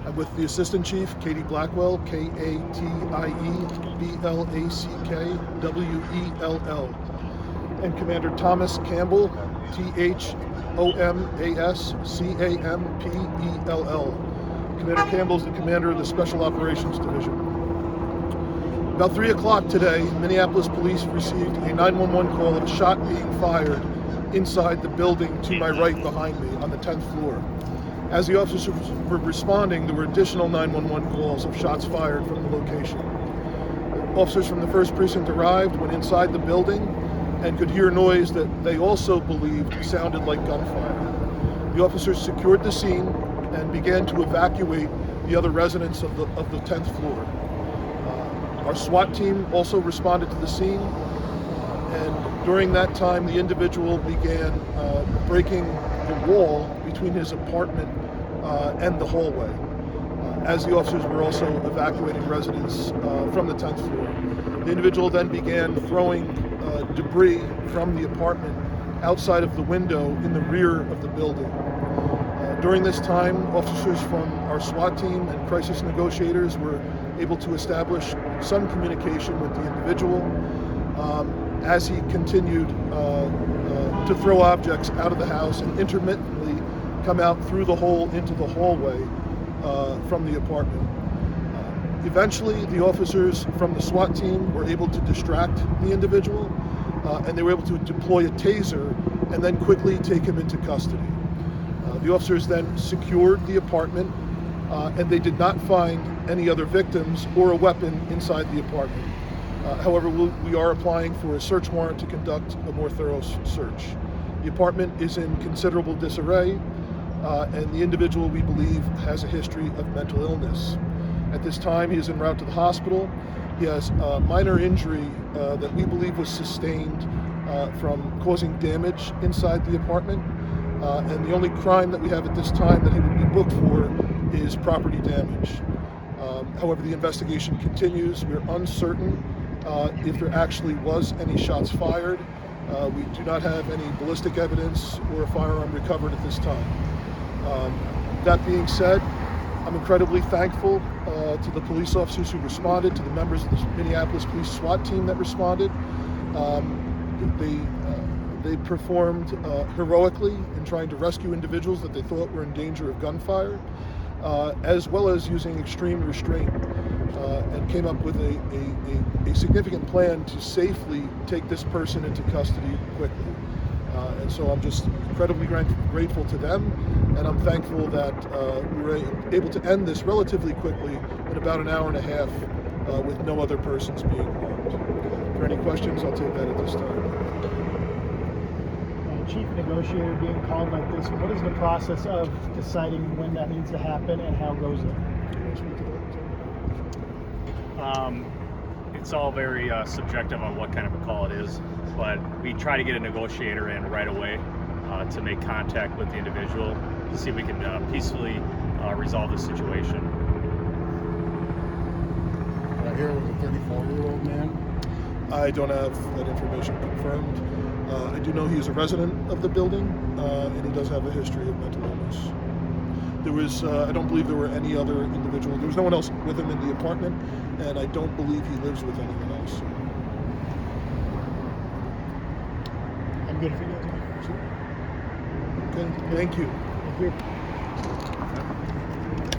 I'm with the Assistant Chief, Katie Blackwell, K-A-T-I-E-B-L-A-C-K-W-E-L-L, and Commander Thomas Campbell, T-H-O-M-A-S-C-A-M-P-E-L-L. Commander Campbell is the commander of the Special Operations Division. About 3 o'clock today, Minneapolis Police received a 911 call of a shot being fired inside the building to my right behind me on the 10th floor. As the officers were responding, there were additional 911 calls of shots fired from the location. Officers from the 1st Precinct arrived, went inside the building, and could hear noise that they also believed sounded like gunfire. The officers secured the scene and began to evacuate the other residents of the 10th floor. Our SWAT team also responded to the scene, and during that time, the individual began breaking the wall between his apartment and the hallway, as the officers were also evacuating residents from the 10th floor. The individual then began throwing debris from the apartment outside of the window in the rear of the building. During this time, officers from our SWAT team and crisis negotiators were able to establish some communication with the individual as he continued to throw objects out of the house and intermittently come out through the hole into the hallway from the apartment. Eventually, the officers from the SWAT team were able to distract the individual, and they were able to deploy a taser and then quickly take him into custody. The officers then secured the apartment, and they did not find any other victims or a weapon inside the apartment. However, we are applying for a search warrant to conduct a more thorough search. The apartment is in considerable disarray, and the individual, we believe, has a history of mental illness. At this time, he is en route to the hospital. He has a minor injury that we believe was sustained from causing damage inside the apartment. And the only crime that we have at this time that he would be booked for is property damage. However, the investigation continues. We're uncertain if there actually was any shots fired. We do not have any ballistic evidence or a firearm recovered at this time. That being said, I'm incredibly thankful to the police officers who responded, to the members of the Minneapolis Police SWAT team that responded. They performed heroically in trying to rescue individuals that they thought were in danger of gunfire, as well as using extreme restraint, and came up with a significant plan to safely take this person into custody quickly. And so I'm just incredibly grateful to them, and I'm thankful that we were able to end this relatively quickly in about an hour and a half with no other persons being harmed. If there are any questions, I'll take that at this time. Chief negotiator being called like this, what is the process of deciding when that needs to happen and how goes it? It's all very subjective on what kind of a call it is, but we try to get a negotiator in right away to make contact with the individual to see if we can peacefully resolve the situation. I hear it was a 34-year-old man. I don't have that information confirmed. I do know he is a resident of the building, and he does have a history of mental illness. There was, I don't believe there were any other individual. There was no one else with him in the apartment, and I don't believe he lives with anyone else. I'm good for you. Okay, thank you. Thank you.